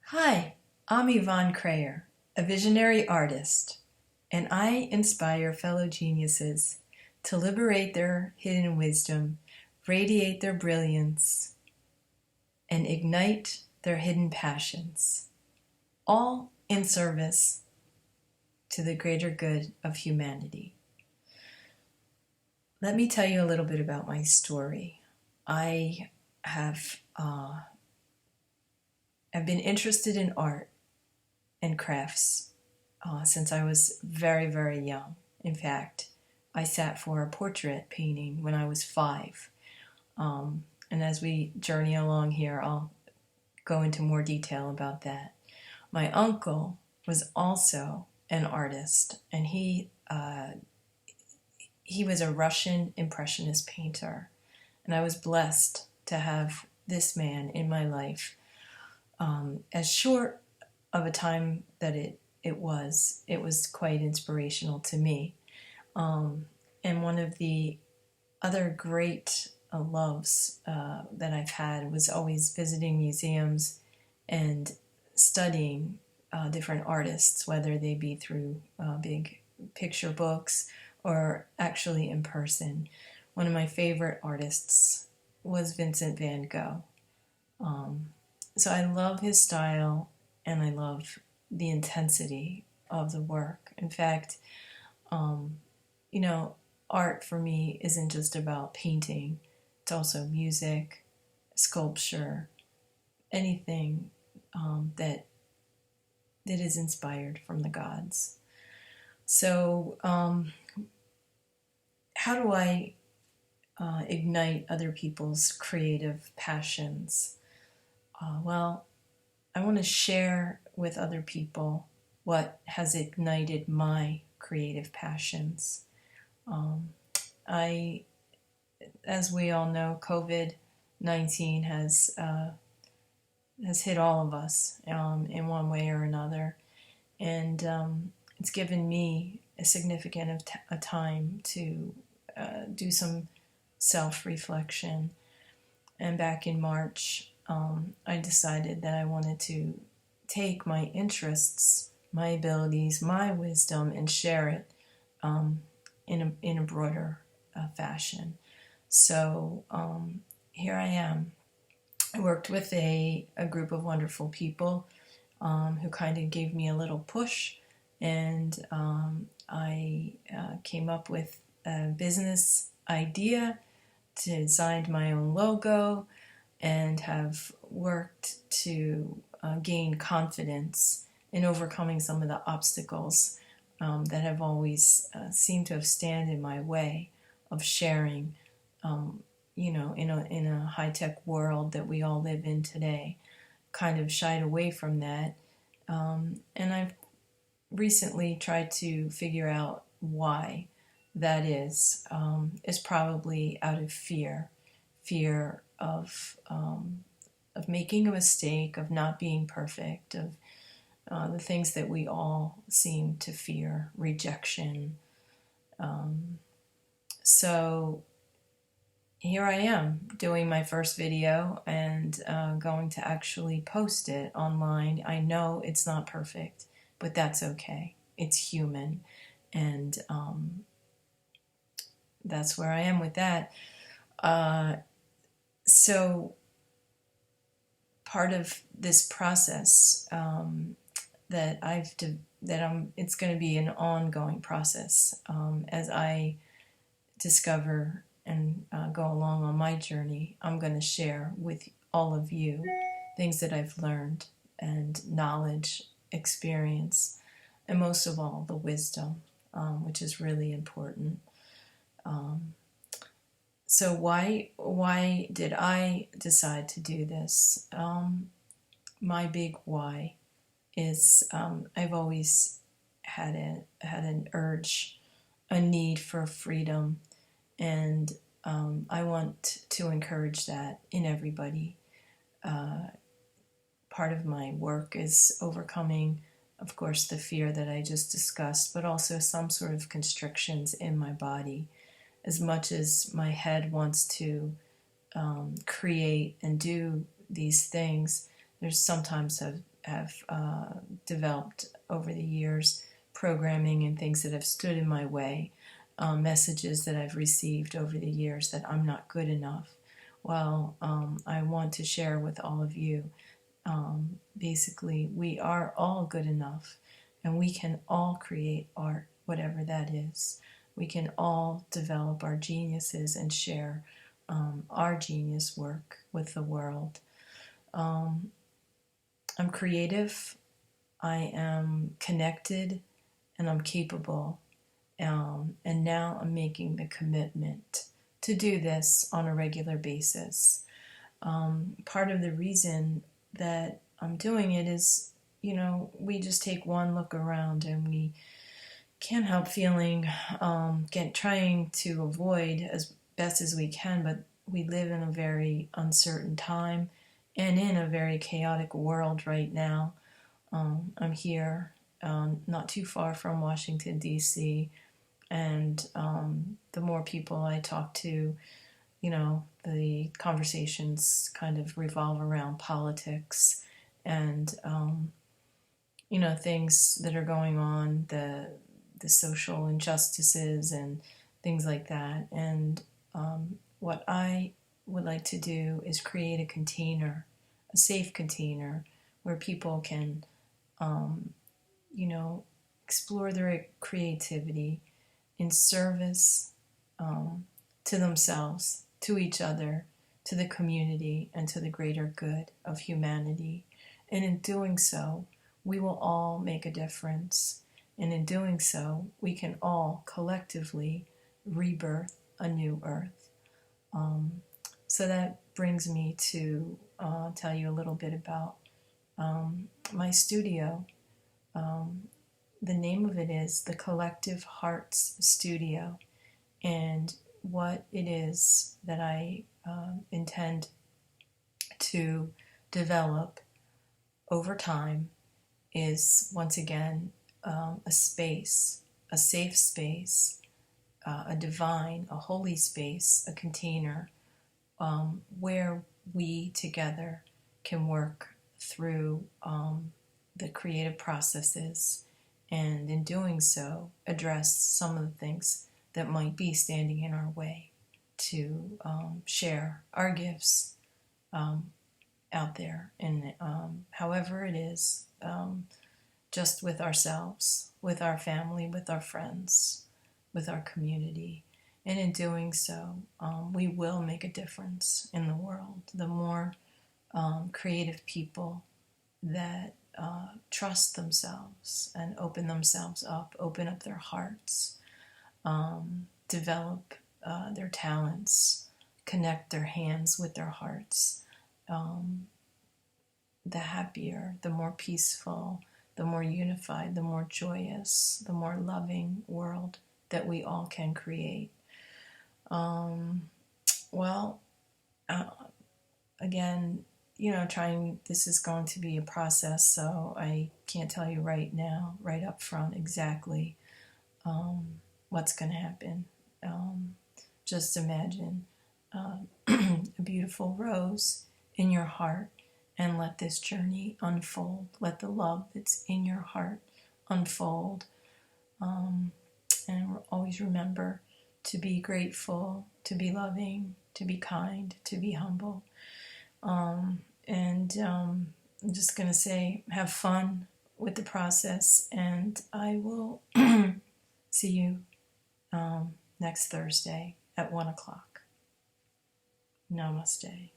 Hi, I'm Yvonne Kraeher, a visionary artist, and I inspire fellow geniuses to liberate their hidden wisdom, radiate their brilliance, and ignite their hidden passions, all in service to the greater good of humanity. Let me tell you a little bit about my story. I have I've been interested in art and crafts since I was very, very young. In fact, I sat for a portrait painting when I was 5. And as we journey along here, I'll go into more detail about that. My uncle was also an artist, and he was a Russian Impressionist painter. And I was blessed to have this man in my life. As short of a time that it was quite inspirational to me. And one of the other great loves that I've had was always visiting museums and studying different artists, whether they be through big picture books or actually in person. One of my favorite artists was Vincent van Gogh. So I love his style, and I love the intensity of the work. In fact, art for me isn't just about painting. It's also music, sculpture, anything that is inspired from the gods. So how do I ignite other people's creative passions? Well, I want to share with other people what has ignited my creative passions. As we all know, COVID-19 has hit all of us in one way or another, and it's given me a significant time to do some self-reflection. And back in March, I decided that I wanted to take my interests, my abilities, my wisdom, and share it in a broader fashion. So here I am. I worked with a group of wonderful people who kind of gave me a little push, and I came up with a business idea, designed my own logo, and have worked to gain confidence in overcoming some of the obstacles that have always seemed to have stand in my way of sharing, in a high-tech world that we all live in today. Kind of shied away from that. And I've recently tried to figure out why that is. It's probably out of fear of making a mistake, of not being perfect, of the things that we all seem to fear, rejection. So here I am doing my first video and going to actually post it online. I know it's not perfect, but that's okay. It's human, and that's where I am with that. So part of this process it's going to be an ongoing process as I discover and go along on my journey. I'm going to share with all of you things that I've learned, and knowledge, experience, and most of all, the wisdom, which is really important. So why did I decide to do this? My big why is I've always had an urge, a need for freedom, and I want to encourage that in everybody. Part of my work is overcoming, of course, the fear that I just discussed, but also some sort of constrictions in my body. As much as my head wants to create and do these things, there's sometimes have developed over the years, programming and things that have stood in my way, messages that I've received over the years that I'm not good enough. Well, I want to share with all of you. Basically, we are all good enough, and we can all create art, whatever that is. We can all develop our geniuses and share our genius work with the world. I'm creative, I am connected, and I'm capable. And now I'm making the commitment to do this on a regular basis. Part of the reason that I'm doing it is, we just take one look around and we can't help feeling, trying to avoid as best as we can, but we live in a very uncertain time and in a very chaotic world right now. I'm here, not too far from Washington, D.C., and the more people I talk to, the conversations kind of revolve around politics and, things that are going on, the social injustices and things like that. And what I would like to do is create a container, a safe container, where people can, explore their creativity in service to themselves, to each other, to the community, and to the greater good of humanity. And in doing so, we will all make a difference. And in doing so, we can all collectively rebirth a new earth. So that brings me to tell you a little bit about my studio. The name of it is the Collective Hearts Studio, and what it is that I intend to develop over time is, once again, a space, a safe space, a divine, a holy space, a container where we together can work through the creative processes, and in doing so, address some of the things that might be standing in our way to share our gifts out there, and however it is, just with ourselves, with our family, with our friends, with our community. And in doing so, we will make a difference in the world. The more creative people that trust themselves and open themselves up, open up their hearts, develop their talents, connect their hands with their hearts, the happier, the more peaceful, the more unified, the more joyous, the more loving world that we all can create. Again, this is going to be a process, so I can't tell you right now, right up front, exactly what's going to happen. Just imagine a beautiful rose in your heart, and let this journey unfold. Let the love that's in your heart unfold. And always remember to be grateful, to be loving, to be kind, to be humble. I'm just going to say, have fun with the process, and I will see you next Thursday at 1 o'clock. Namaste.